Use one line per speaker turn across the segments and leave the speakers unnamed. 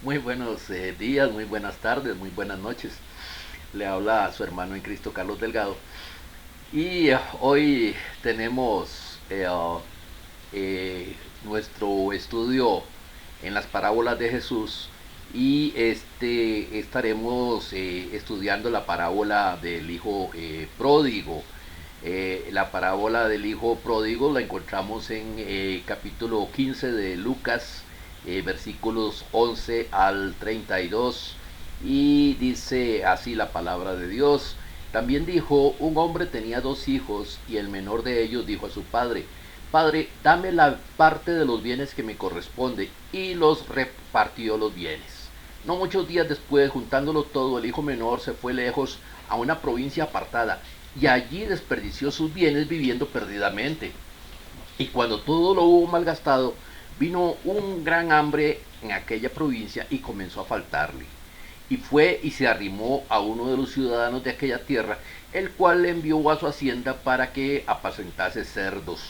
Muy buenos días, muy buenas tardes, muy buenas noches. Le habla a su hermano en Cristo, Carlos Delgado. Y hoy tenemos nuestro estudio en las parábolas de Jesús y estaremos estudiando la parábola del hijo pródigo. La parábola del hijo pródigo la encontramos en capítulo 15 de Lucas, versículos 11 al 32, y dice así la palabra de Dios. También dijo: un hombre tenía dos hijos, y el menor de ellos dijo a su padre: Padre, dame la parte de los bienes que me corresponde, y los repartió los bienes. No muchos días después, juntándolo todo, el hijo menor se fue lejos a una provincia apartada, y allí desperdició sus bienes viviendo perdidamente. Y cuando todo lo hubo malgastado, vino un gran hambre en aquella provincia y comenzó a faltarle. Y fue y se arrimó a uno de los ciudadanos de aquella tierra, el cual le envió a su hacienda para que apacentase cerdos.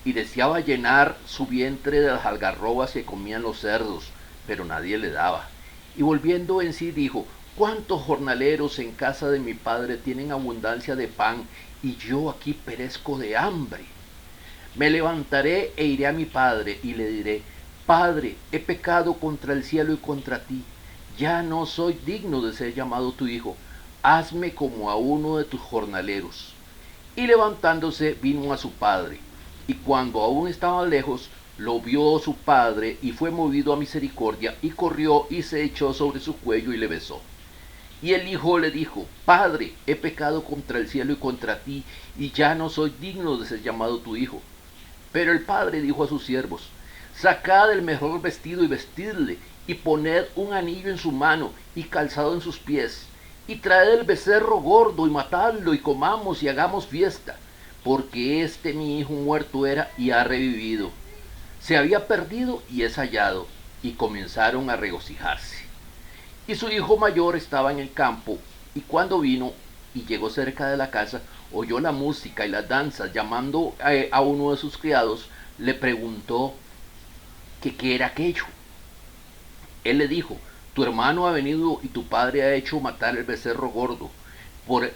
Y deseaba llenar su vientre de las algarrobas que comían los cerdos, pero nadie le daba. Y volviendo en sí dijo: ¿cuántos jornaleros en casa de mi padre tienen abundancia de pan, y yo aquí perezco de hambre? Me levantaré e iré a mi padre y le diré: Padre, he pecado contra el cielo y contra ti. Ya no soy digno de ser llamado tu hijo. Hazme como a uno de tus jornaleros. Y levantándose vino a su padre. Y cuando aún estaba lejos, lo vio su padre y fue movido a misericordia, y corrió y se echó sobre su cuello y le besó. Y el hijo le dijo: Padre, he pecado contra el cielo y contra ti, y ya no soy digno de ser llamado tu hijo. Pero el padre dijo a sus siervos: sacad el mejor vestido y vestidle, y poned un anillo en su mano y calzado en sus pies, y traed el becerro gordo y matadlo, y comamos y hagamos fiesta, porque este mi hijo muerto era y ha revivido, se había perdido y es hallado. Y comenzaron a regocijarse. Y su hijo mayor estaba en el campo, y cuando vino y llegó cerca de la casa, oyó la música y las danzas. Llamando a uno de sus criados, le preguntó que qué era aquello. Él le dijo: tu hermano ha venido y tu padre ha hecho matar el becerro gordo, por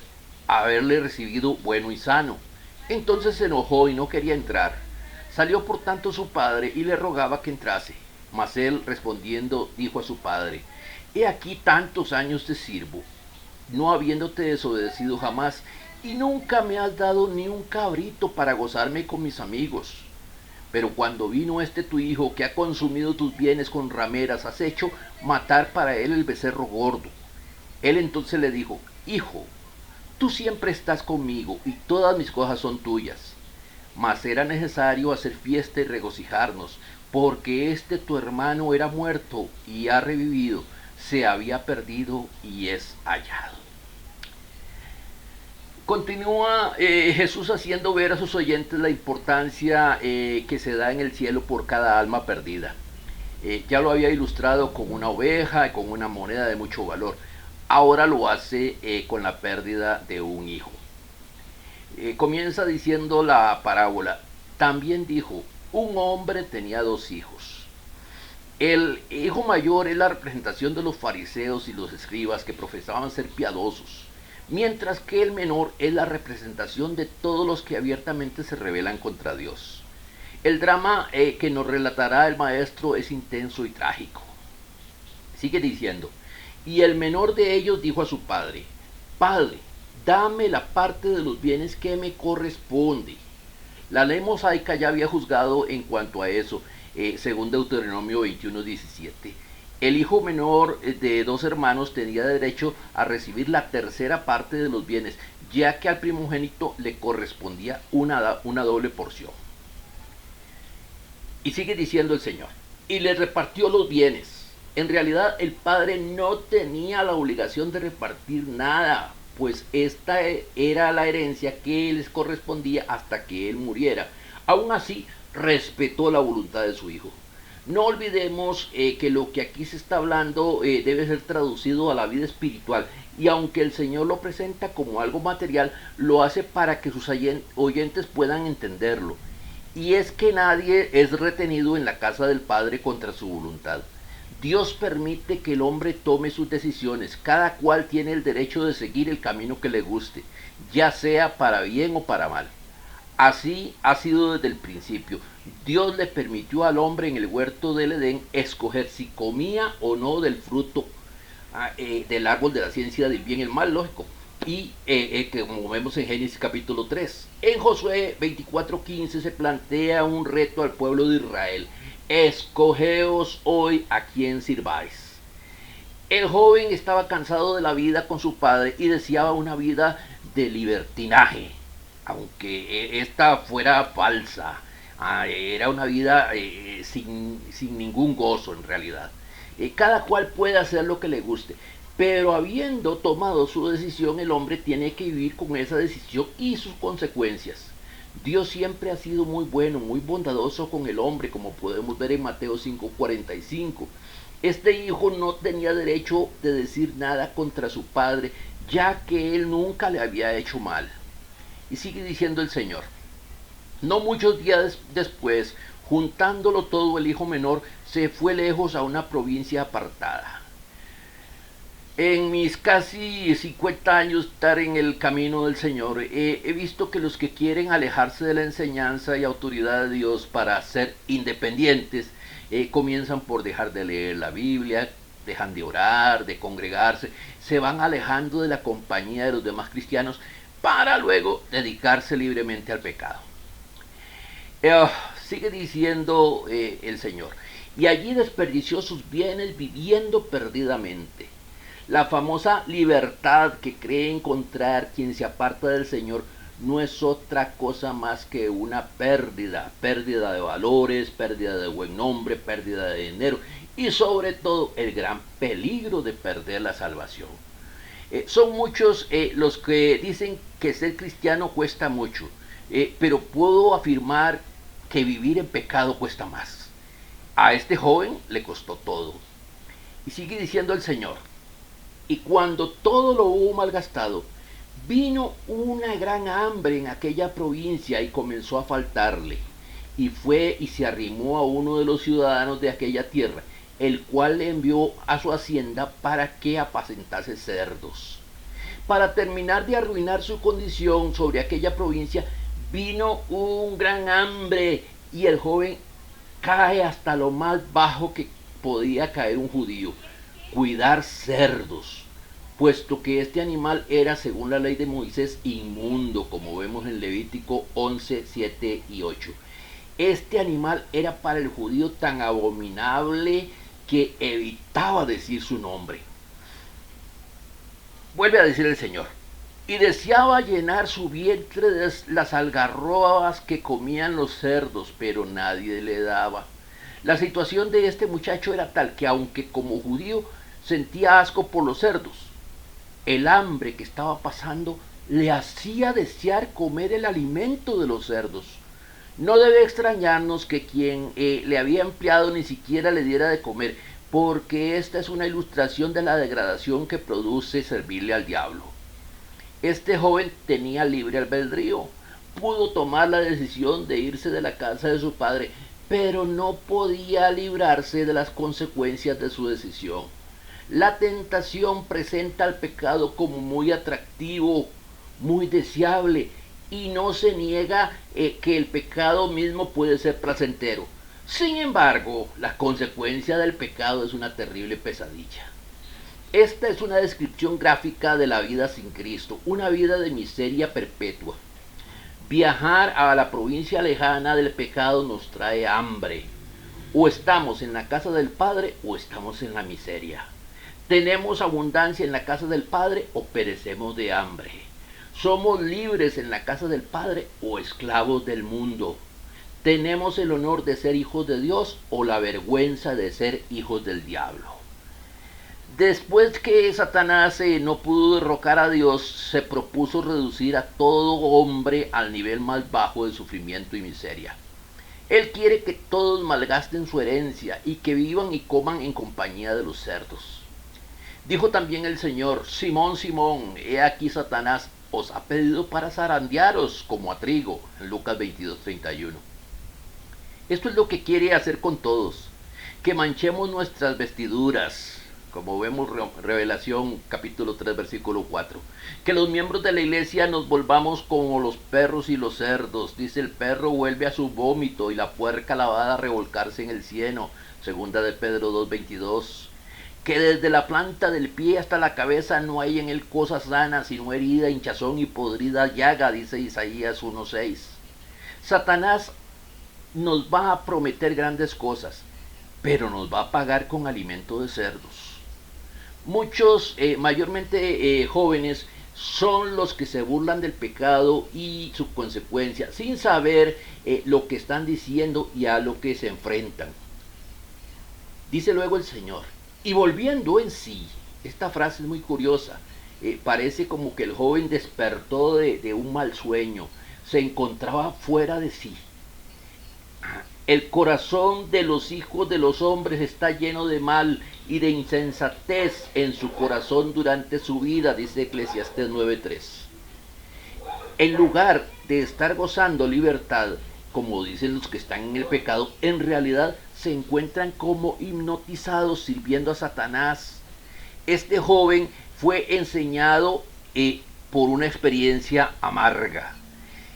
haberle recibido bueno y sano. Entonces se enojó y no quería entrar. Salió por tanto su padre y le rogaba que entrase. Mas él, respondiendo, dijo a su padre: he aquí tantos años te sirvo, no habiéndote desobedecido jamás, y nunca me has dado ni un cabrito para gozarme con mis amigos. Pero cuando vino este tu hijo, que ha consumido tus bienes con rameras, has hecho matar para él el becerro gordo. Él entonces le dijo: hijo, tú siempre estás conmigo, y todas mis cosas son tuyas. Mas era necesario hacer fiesta y regocijarnos, porque este tu hermano era muerto y ha revivido, se había perdido y es hallado. Continúa Jesús haciendo ver a sus oyentes la importancia que se da en el cielo por cada alma perdida. Ya lo había ilustrado con una oveja y con una moneda de mucho valor. Ahora lo hace con la pérdida de un hijo. Comienza diciendo la parábola: también dijo: un hombre tenía dos hijos. El hijo mayor es la representación de los fariseos y los escribas, que profesaban ser piadosos, mientras que el menor es la representación de todos los que abiertamente se rebelan contra Dios. El drama que nos relatará el maestro es intenso y trágico. Sigue diciendo: y el menor de ellos dijo a su padre: Padre, dame la parte de los bienes que me corresponde. La ley mosaica ya había juzgado en cuanto a eso, según Deuteronomio 21:17. El hijo menor de dos hermanos tenía derecho a recibir la tercera parte de los bienes, ya que al primogénito le correspondía una doble porción. Y sigue diciendo el Señor: y le repartió los bienes. En realidad el padre no tenía la obligación de repartir nada, pues esta era la herencia que les correspondía hasta que él muriera. Aún así, respetó la voluntad de su hijo. No olvidemos que lo que aquí se está hablando debe ser traducido a la vida espiritual, y aunque el Señor lo presenta como algo material, lo hace para que sus oyentes puedan entenderlo. Y es que nadie es retenido en la casa del Padre contra su voluntad. Dios permite que el hombre tome sus decisiones. Cada cual tiene el derecho de seguir el camino que le guste, ya sea para bien o para mal. Así ha sido desde el principio. Dios le permitió al hombre en el huerto del Edén escoger si comía o no del fruto del árbol de la ciencia del bien y el mal, lógico. Y que como vemos en Génesis capítulo 3. En Josué 24:15 se plantea un reto al pueblo de Israel. Escogeos hoy a quién sirváis. El joven estaba cansado de la vida con su padre y deseaba una vida de libertinaje, aunque esta fuera falsa. Era una vida sin ningún gozo en realidad. Cada cual puede hacer lo que le guste, pero habiendo tomado su decisión, el hombre tiene que vivir con esa decisión y sus consecuencias. Dios siempre ha sido muy bueno, muy bondadoso con el hombre, como podemos ver en Mateo 5:45. Este hijo no tenía derecho de decir nada contra su padre, ya que él nunca le había hecho mal. Y sigue diciendo el Señor. No muchos días después, juntándolo todo, el hijo menor se fue lejos a una provincia apartada. En mis casi 50 años estar en el camino del Señor, he visto que los que quieren alejarse de la enseñanza y autoridad de Dios para ser independientes, comienzan por dejar de leer la Biblia, dejan de orar, de congregarse, se van alejando de la compañía de los demás cristianos para luego dedicarse libremente al pecado. Sigue diciendo el Señor, y allí desperdició sus bienes viviendo perdidamente. La famosa libertad que cree encontrar quien se aparta del Señor no es otra cosa más que una pérdida de valores, pérdida de buen nombre, pérdida de dinero y sobre todo el gran peligro de perder la salvación. Son muchos los que dicen que ser cristiano cuesta mucho, pero puedo afirmar que vivir en pecado cuesta más. A este joven le costó todo. Y sigue diciendo el Señor, y cuando todo lo hubo malgastado, vino una gran hambre en aquella provincia y comenzó a faltarle. Y fue y se arrimó a uno de los ciudadanos de aquella tierra, el cual le envió a su hacienda para que apacentase cerdos. Para terminar de arruinar su condición sobre aquella provincia, vino un gran hambre y el joven cae hasta lo más bajo que podía caer un judío: cuidar cerdos, puesto que este animal era, según la ley de Moisés, inmundo, como vemos en Levítico 11:7 y 8. Este animal era para el judío tan abominable que evitaba decir su nombre. Vuelve a decir el Señor, y deseaba llenar su vientre de las algarrobas que comían los cerdos, pero nadie le daba. La situación de este muchacho era tal que, aunque como judío sentía asco por los cerdos, el hambre que estaba pasando le hacía desear comer el alimento de los cerdos. No debe extrañarnos que quien le había empleado ni siquiera le diera de comer, porque esta es una ilustración de la degradación que produce servirle al diablo. Este joven tenía libre albedrío, pudo tomar la decisión de irse de la casa de su padre, pero no podía librarse de las consecuencias de su decisión. La tentación presenta al pecado como muy atractivo, muy deseable, y no se niega que el pecado mismo puede ser placentero. Sin embargo, la consecuencia del pecado es una terrible pesadilla. Esta es una descripción gráfica de la vida sin Cristo, una vida de miseria perpetua. Viajar a la provincia lejana del pecado nos trae hambre. O estamos en la casa del Padre o estamos en la miseria. Tenemos abundancia en la casa del Padre o perecemos de hambre. Somos libres en la casa del Padre o esclavos del mundo. Tenemos el honor de ser hijos de Dios o la vergüenza de ser hijos del diablo. Después que Satanás no pudo derrocar a Dios, se propuso reducir a todo hombre al nivel más bajo de sufrimiento y miseria. Él quiere que todos malgasten su herencia y que vivan y coman en compañía de los cerdos. Dijo también el Señor: Simón, Simón, he aquí Satanás os ha pedido para zarandearos como a trigo, en Lucas 22:31. Esto es lo que quiere hacer con todos, que manchemos nuestras vestiduras, como vemos Revelación capítulo 3 versículo 4. Que los miembros de la iglesia nos volvamos como los perros y los cerdos. Dice, el perro vuelve a su vómito y la puerca lavada a revolcarse en el cieno. Segunda de Pedro 2:22. Que desde la planta del pie hasta la cabeza no hay en él cosa sana, sino herida, hinchazón y podrida llaga, dice Isaías 1:6. Satanás nos va a prometer grandes cosas, pero nos va a pagar con alimento de cerdos. Muchos, mayormente jóvenes, son los que se burlan del pecado y su consecuencia, sin saber lo que están diciendo y a lo que se enfrentan. Dice luego el Señor, y volviendo en sí. Esta frase es muy curiosa. Parece como que el joven despertó de un mal sueño, se encontraba fuera de sí. El corazón de los hijos de los hombres está lleno de mal y de insensatez en su corazón durante su vida, dice Eclesiastés 9:3. En lugar de estar gozando libertad, como dicen los que están en el pecado, en realidad se encuentran como hipnotizados sirviendo a Satanás. Este joven fue enseñado por una experiencia amarga.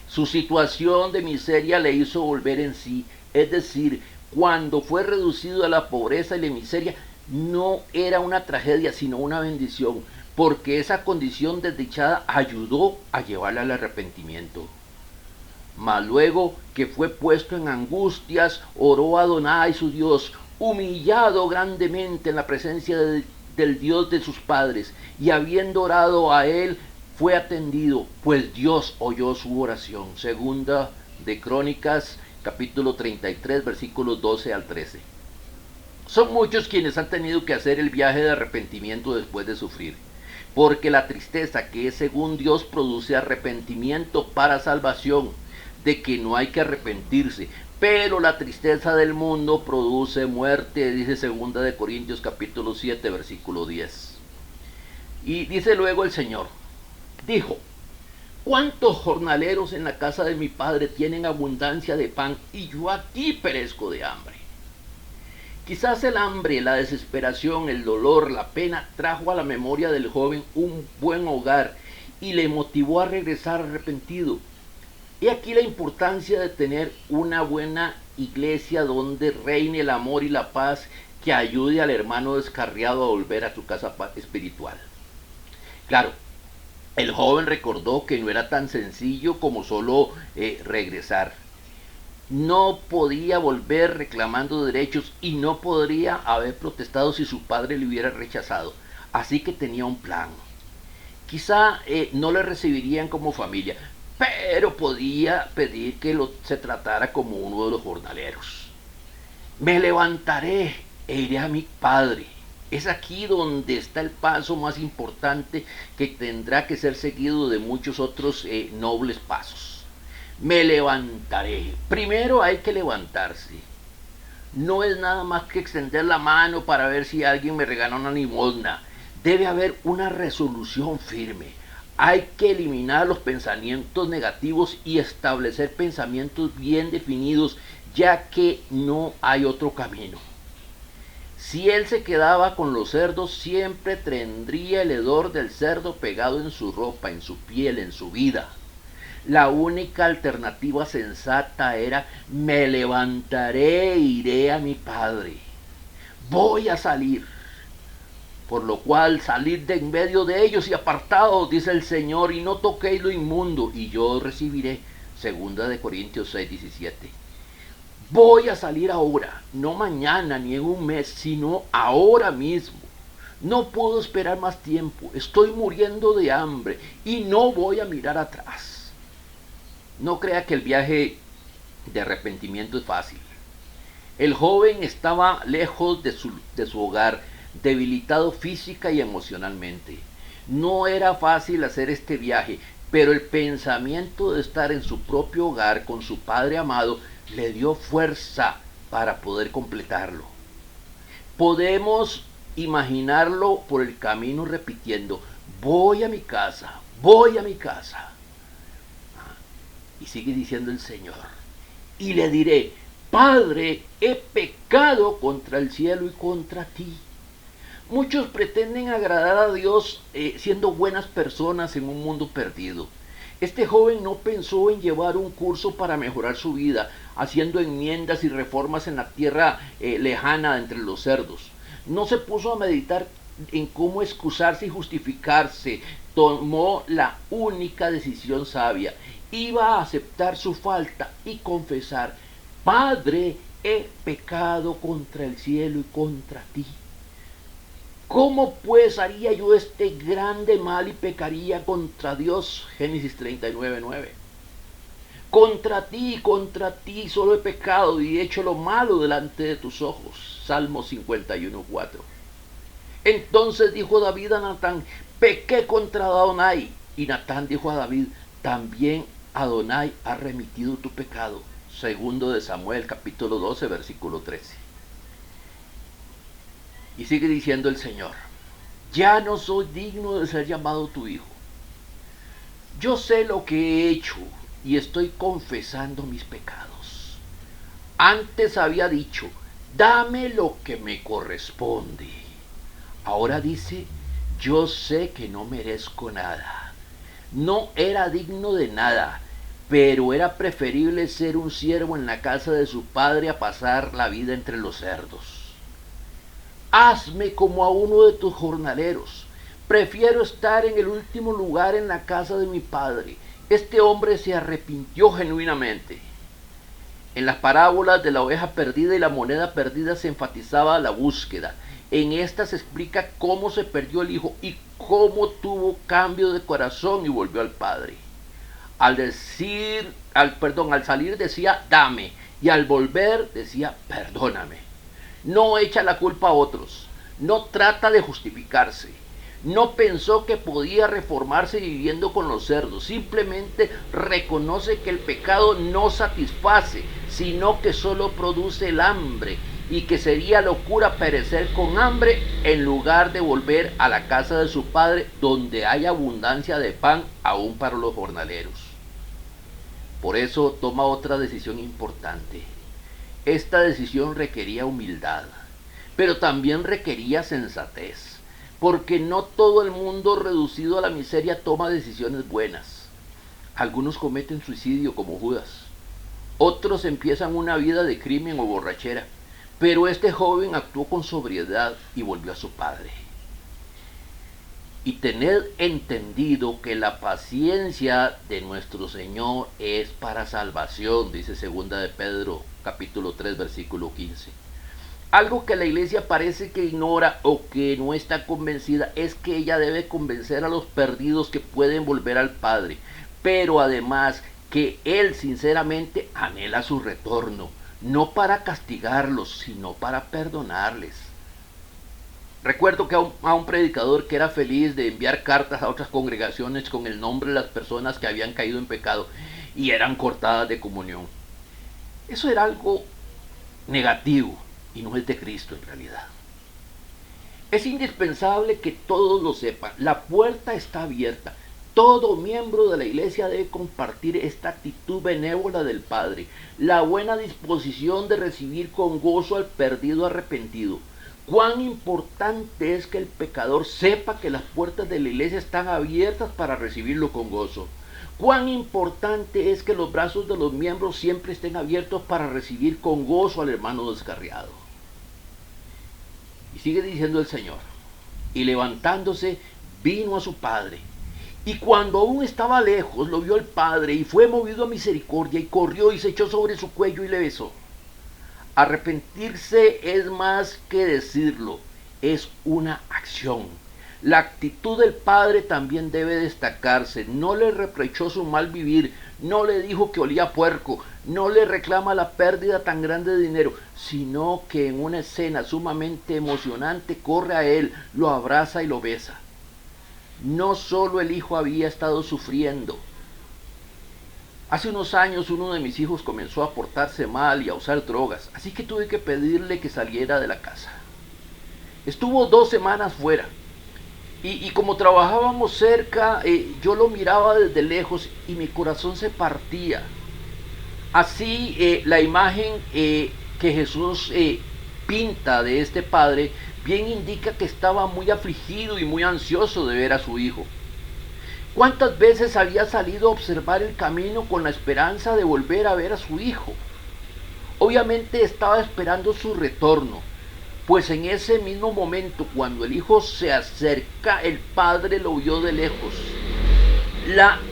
Su situación de miseria le hizo volver en sí. Es decir, cuando fue reducido a la pobreza y la miseria, no era una tragedia, sino una bendición, porque esa condición desdichada ayudó a llevarle al arrepentimiento. Mas luego que fue puesto en angustias, oró a Adonai su Dios, humillado grandemente en la presencia del Dios de sus padres, y habiendo orado a él, fue atendido, pues Dios oyó su oración. Segunda de Crónicas, capítulo 33, versículos 12 al 13. Son muchos quienes han tenido que hacer el viaje de arrepentimiento después de sufrir, porque la tristeza que es según Dios produce arrepentimiento para salvación, de que no hay que arrepentirse, pero la tristeza del mundo produce muerte, dice segunda de Corintios capítulo 7, versículo 10. Y dice luego el Señor, dijo, ¿cuántos jornaleros en la casa de mi padre tienen abundancia de pan y yo aquí perezco de hambre? Quizás el hambre, la desesperación, el dolor, la pena trajo a la memoria del joven un buen hogar y le motivó a regresar arrepentido. He aquí la importancia de tener una buena iglesia donde reine el amor y la paz que ayude al hermano descarriado a volver a su casa espiritual. Claro, el joven recordó que no era tan sencillo como solo regresar. No podía volver reclamando derechos y no podría haber protestado si su padre le hubiera rechazado. Así que tenía un plan. Quizá no le recibirían como familia, pero podía pedir que se tratara como uno de los jornaleros. Me levantaré e iré a mi padre. Es aquí donde está el paso más importante que tendrá que ser seguido de muchos otros nobles pasos. Me levantaré. Primero hay que levantarse. No es nada más que extender la mano para ver si alguien me regala una limosna. Debe haber una resolución firme. Hay que eliminar los pensamientos negativos y establecer pensamientos bien definidos, ya que no hay otro camino. Si él se quedaba con los cerdos, siempre tendría el hedor del cerdo pegado en su ropa, en su piel, en su vida. La única alternativa sensata era, me levantaré e iré a mi padre. Voy a salir. Por lo cual salid de en medio de ellos y apartaos, dice el Señor, y no toquéis lo inmundo, y yo os recibiré. Segunda de Corintios 6:17. Voy a salir ahora, no mañana ni en un mes, sino ahora mismo. No puedo esperar más tiempo, estoy muriendo de hambre y no voy a mirar atrás. No crea que el viaje de arrepentimiento es fácil. El joven estaba lejos de su hogar, debilitado física y emocionalmente. No era fácil hacer este viaje, pero el pensamiento de estar en su propio hogar con su padre amado le dio fuerza para poder completarlo. Podemos imaginarlo por el camino repitiendo, voy a mi casa, voy a mi casa. Y sigue diciendo el Señor, y le diré, Padre, he pecado contra el cielo y contra ti. Muchos pretenden agradar a Dios siendo buenas personas en un mundo perdido. Este joven no pensó en llevar un curso para mejorar su vida, haciendo enmiendas y reformas en la tierra lejana entre los cerdos. No se puso a meditar en cómo excusarse y justificarse. Tomó la única decisión sabia. Iba a aceptar su falta y confesar: Padre, he pecado contra el cielo y contra ti. ¿Cómo pues haría yo este grande mal y pecaría contra Dios? Génesis 39:9. Contra ti solo he pecado y he hecho lo malo delante de tus ojos. Salmo 51:4. Entonces dijo David a Natán: pequé contra Adonai. Y Natán dijo a David: también Adonai ha remitido tu pecado. Segundo de Samuel, capítulo 12, versículo 13. Y sigue diciendo el Señor: ya no soy digno de ser llamado tu hijo. Yo sé lo que he hecho y estoy confesando mis pecados. Antes había dicho: dame lo que me corresponde. Ahora dice: yo sé que no merezco nada. No era digno de nada, pero era preferible ser un siervo en la casa de su padre a pasar la vida entre los cerdos. Hazme como a uno de tus jornaleros. Prefiero estar en el último lugar en la casa de mi padre. Este hombre se arrepintió genuinamente. En las parábolas de la oveja perdida y la moneda perdida se enfatizaba la búsqueda. En esta se explica cómo se perdió el hijo y cómo tuvo cambio de corazón y volvió al padre. Al salir decía: dame, y al volver decía: perdóname. No echa la culpa a otros, no trata de justificarse, no pensó que podía reformarse viviendo con los cerdos, simplemente reconoce que el pecado no satisface, sino que solo produce el hambre, y que sería locura perecer con hambre en lugar de volver a la casa de su padre, donde hay abundancia de pan aún para los jornaleros. Por eso toma otra decisión importante. Esta decisión requería humildad, pero también requería sensatez, porque no todo el mundo reducido a la miseria toma decisiones buenas. Algunos cometen suicidio como Judas, otros empiezan una vida de crimen o borrachera, pero este joven actuó con sobriedad y volvió a su padre. Y tened entendido que la paciencia de nuestro Señor es para salvación, dice segunda de Pedro, capítulo 3, versículo 15. Algo que la iglesia parece que ignora o que no está convencida es que ella debe convencer a los perdidos que pueden volver al Padre, pero además que Él sinceramente anhela su retorno, no para castigarlos, sino para perdonarles. Recuerdo que a un predicador que era feliz de enviar cartas a otras congregaciones con el nombre de las personas que habían caído en pecado y eran cortadas de comunión. Eso era algo negativo y no es de Cristo en realidad. Es indispensable que todos lo sepan. La puerta está abierta. Todo miembro de la iglesia debe compartir esta actitud benévola del Padre, la buena disposición de recibir con gozo al perdido arrepentido. Cuán importante es que el pecador sepa que las puertas de la iglesia están abiertas para recibirlo con gozo. Cuán importante es que los brazos de los miembros siempre estén abiertos para recibir con gozo al hermano descarriado. Y sigue diciendo el Señor: y levantándose vino a su padre. Y cuando aún estaba lejos, lo vio el padre y fue movido a misericordia y corrió y se echó sobre su cuello y le besó. Arrepentirse es más que decirlo, es una acción. La actitud del padre también debe destacarse. No le reprochó su mal vivir, no le dijo que olía a puerco, no le reclama la pérdida tan grande de dinero, sino que en una escena sumamente emocionante corre a él, lo abraza y lo besa. No solo el hijo había estado sufriendo. Hace unos años uno de mis hijos comenzó a portarse mal y a usar drogas, así que tuve que pedirle que saliera de la casa. Estuvo 2 semanas fuera y como trabajábamos cerca, yo lo miraba desde lejos y mi corazón se partía. Así, la imagen que Jesús pinta de este padre bien indica que estaba muy afligido y muy ansioso de ver a su hijo. ¿Cuántas veces había salido a observar el camino con la esperanza de volver a ver a su hijo? Obviamente estaba esperando su retorno, pues en ese mismo momento, cuando el hijo se acerca, el padre lo vio de lejos.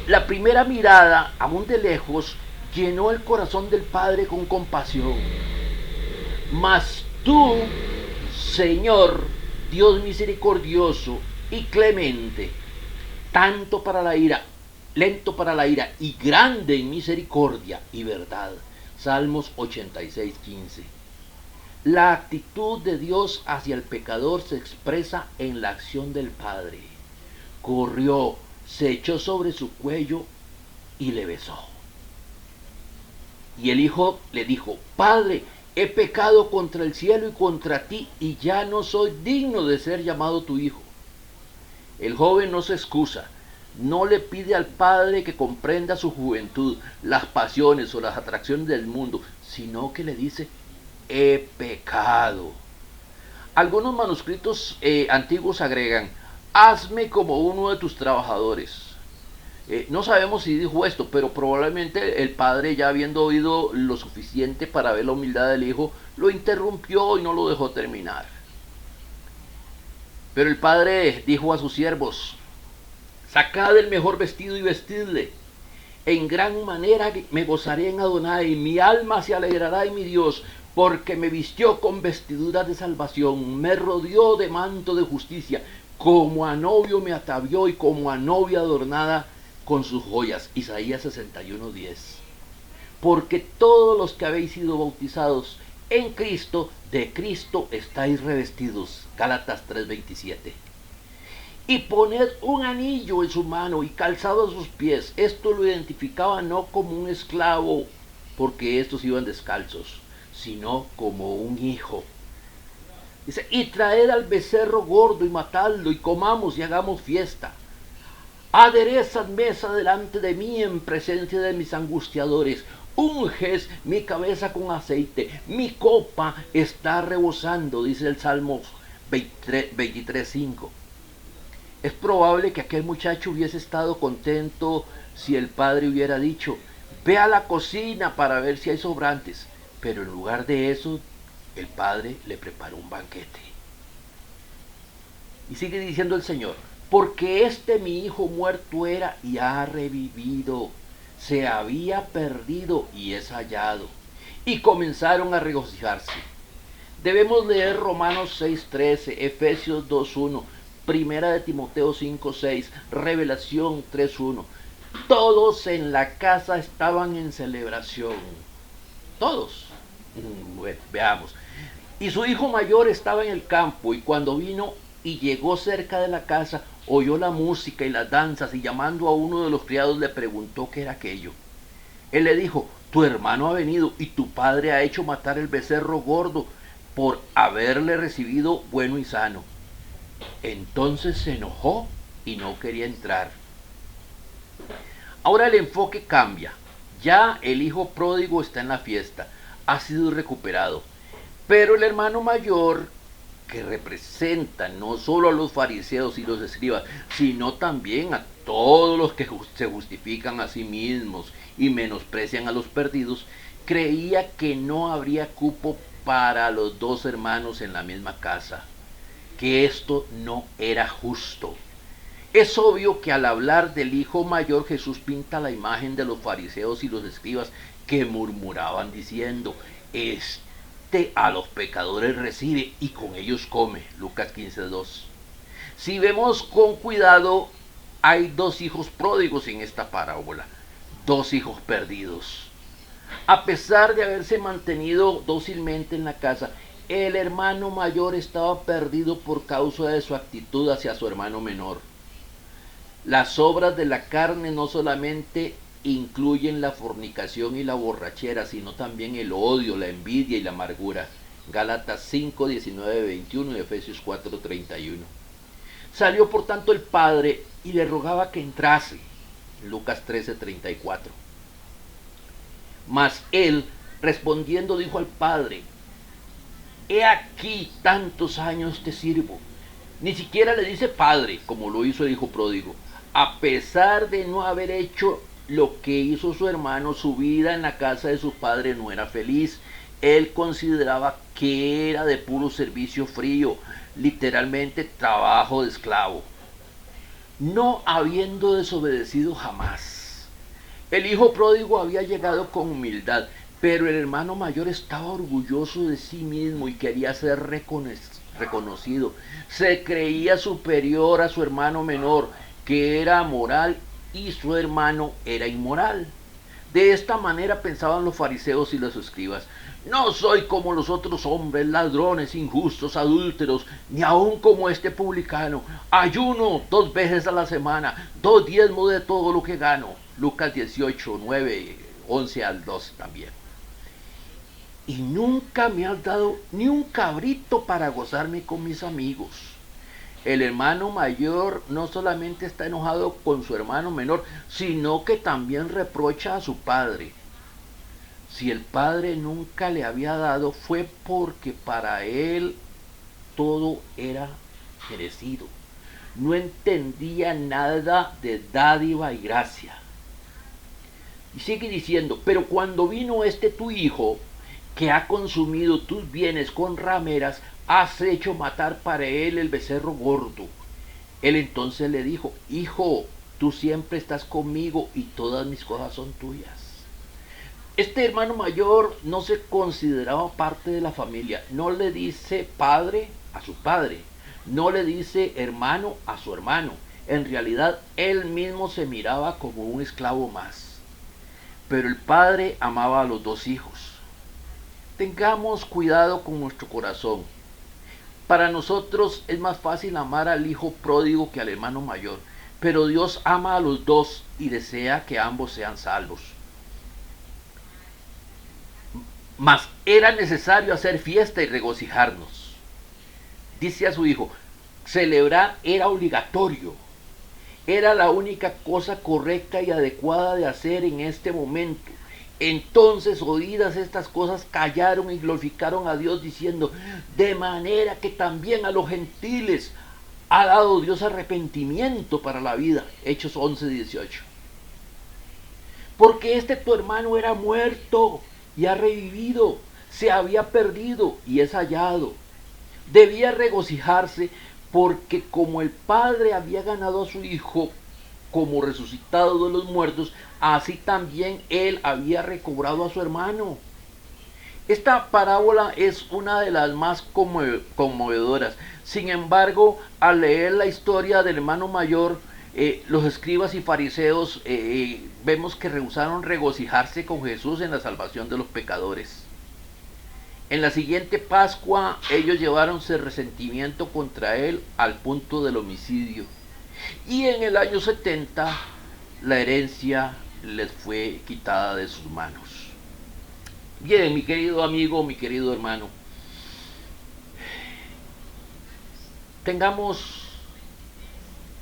La primera mirada, aún de lejos, llenó el corazón del padre con compasión. Mas tú, Señor, Dios misericordioso y clemente, tanto para la ira, lento para la ira y grande en misericordia y verdad. Salmos 86:15. La actitud de Dios hacia el pecador se expresa en la acción del Padre. Corrió, se echó sobre su cuello y le besó. Y el hijo le dijo: Padre, he pecado contra el cielo y contra ti, y ya no soy digno de ser llamado tu hijo. El joven no se excusa, no le pide al padre que comprenda su juventud, las pasiones o las atracciones del mundo, sino que le dice: he pecado. Algunos manuscritos antiguos agregan: hazme como uno de tus trabajadores. No sabemos si dijo esto, pero probablemente el padre, ya habiendo oído lo suficiente para ver la humildad del hijo, lo interrumpió y no lo dejó terminar. Pero el padre dijo a sus siervos: sacad el mejor vestido y vestidle. En gran manera me gozaré en Adonai, mi alma se alegrará en mi Dios, porque me vistió con vestiduras de salvación, me rodeó de manto de justicia, como a novio me atavió y como a novia adornada con sus joyas. Isaías 61:10. Porque todos los que habéis sido bautizados en Cristo, de Cristo estáis revestidos. Gálatas 3:27. Y poned un anillo en su mano y calzado a sus pies. Esto lo identificaba no como un esclavo, porque estos iban descalzos, sino como un hijo. Dice: y traed al becerro gordo y matadlo, y comamos y hagamos fiesta. Aderezad mesa delante de mí en presencia de mis angustiadores. Unges mi cabeza con aceite, mi copa está rebosando, dice el Salmo 23:5. Es probable que aquel muchacho hubiese estado contento si el padre hubiera dicho: ve a la cocina para ver si hay sobrantes. Pero en lugar de eso, el padre le preparó un banquete. Y sigue diciendo el Señor: porque este mi hijo muerto era y ha revivido, se había perdido y es hallado. Y comenzaron a regocijarse. Debemos leer Romanos 6:13, Efesios 2:1, Primera de Timoteo 5:6, Revelación 3:1. Todos en la casa estaban en celebración. Todos. Bueno, veamos. Y su hijo mayor estaba en el campo, y cuando vino y llegó cerca de la casa, oyó la música y las danzas, y llamando a uno de los criados le preguntó qué era aquello. Él le dijo: tu hermano ha venido y tu padre ha hecho matar el becerro gordo por haberle recibido bueno y sano. Entonces se enojó y no quería entrar. Ahora el enfoque cambia. Ya el hijo pródigo está en la fiesta, ha sido recuperado. Pero el hermano mayor, que representa no solo a los fariseos y los escribas, sino también a todos los que se justifican a sí mismos y menosprecian a los perdidos, creía que no habría cupo para los dos hermanos en la misma casa, que esto no era justo. Es obvio que al hablar del hijo mayor, Jesús pinta la imagen de los fariseos y los escribas, que murmuraban diciendo: a los pecadores recibe y con ellos come. Lucas 15:2. Si vemos con cuidado, hay dos hijos pródigos en esta parábola, dos hijos perdidos. A pesar de haberse mantenido dócilmente en la casa, el hermano mayor estaba perdido por causa de su actitud hacia su hermano menor. Las obras de la carne no solamente incluyen la fornicación y la borrachera, sino también el odio, la envidia y la amargura. Gálatas 5:19-21 y Efesios 4:31. Salió por tanto el padre y le rogaba que entrase. Lucas 13:34. Mas él, respondiendo, dijo al padre: he aquí tantos años te sirvo. Ni siquiera le dice padre, como lo hizo el hijo pródigo. A pesar de no haber hecho lo que hizo su hermano, su vida en la casa de su padre no era feliz. Él consideraba que era de puro servicio frío, literalmente trabajo de esclavo, no habiendo desobedecido jamás. El hijo pródigo había llegado con humildad, pero el hermano mayor estaba orgulloso de sí mismo y quería ser reconocido. Se creía superior a su hermano menor, que era moral, y su hermano era inmoral. De esta manera pensaban los fariseos y los escribas: no soy como los otros hombres, ladrones, injustos, adúlteros, ni aun como este publicano. Ayuno 2 veces a la semana, doy diezmo de todo lo que gano. Lucas 18, 9, 11 al 2 también. Y nunca me has dado ni un cabrito para gozarme con mis amigos. El hermano mayor no solamente está enojado con su hermano menor, sino que también reprocha a su padre. Si el padre nunca le había dado, fue porque para él todo era merecido. No entendía nada de dádiva y gracia. Y sigue diciendo: pero cuando vino este tu hijo, que ha consumido tus bienes con rameras, has hecho matar para él el becerro gordo. Él entonces le dijo: hijo, tú siempre estás conmigo y todas mis cosas son tuyas. Este hermano mayor no se consideraba parte de la familia. No le dice padre a su padre, no le dice hermano a su hermano. En realidad él mismo se miraba como un esclavo más. Pero el padre amaba a los dos hijos. Tengamos cuidado con nuestro corazón. Para nosotros es más fácil amar al hijo pródigo que al hermano mayor, pero Dios ama a los dos y desea que ambos sean salvos. Mas era necesario hacer fiesta y regocijarnos. Dice a su hijo: celebrar era obligatorio. Era la única cosa correcta y adecuada de hacer en este momento. Entonces, oídas estas cosas, callaron y glorificaron a Dios, diciendo: de manera que también a los gentiles ha dado Dios arrepentimiento para la vida. Hechos 11:18. Porque este tu hermano era muerto y ha revivido, se había perdido y es hallado. Debía regocijarse, porque como el padre había ganado a su hijo como resucitado de los muertos, así también él había recobrado a su hermano. Esta parábola es una de las más conmovedoras. Sin embargo, al leer la historia del hermano mayor, los escribas y fariseos vemos que rehusaron regocijarse con Jesús en la salvación de los pecadores. En la siguiente Pascua ellos lleváronse resentimiento contra él al punto del homicidio. Y en el año 70 la herencia les fue quitada de sus manos. Bien, mi querido amigo, mi querido hermano, tengamos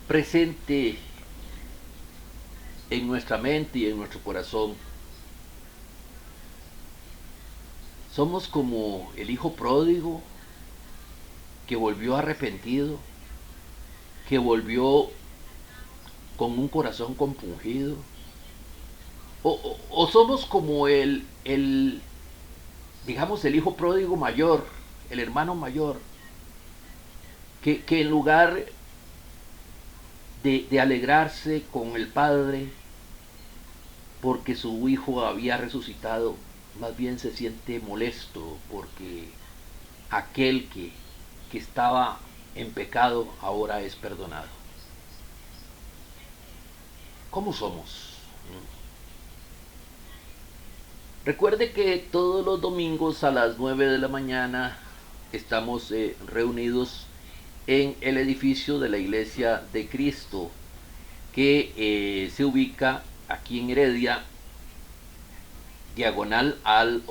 presente en nuestra mente y en nuestro corazón: somos como el hijo pródigo que volvió arrepentido, que volvió con un corazón compungido, o somos como digamos, el hijo pródigo mayor, el hermano mayor, que en lugar de alegrarse con el padre porque su hijo había resucitado, más bien se siente molesto porque aquel que estaba en pecado ahora es perdonado. ¿Cómo somos? Recuerde que todos los domingos a las 9 de la mañana estamos reunidos en el edificio de la Iglesia de Cristo, que se ubica aquí en Heredia, diagonal al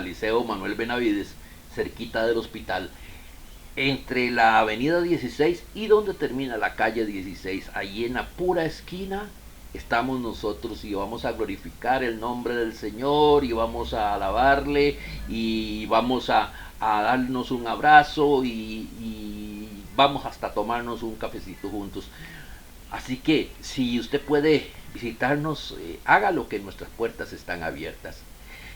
Liceo Manuel Benavides, cerquita del hospital, entre la avenida 16 y donde termina la calle 16, ahí en la pura esquina estamos nosotros y vamos a glorificar el nombre del Señor y vamos a alabarle y vamos a darnos un abrazo y vamos hasta tomarnos un cafecito juntos. Así que si usted puede visitarnos, hágalo, que nuestras puertas están abiertas.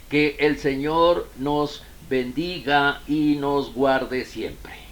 Que el Señor nos bendiga y nos guarde siempre.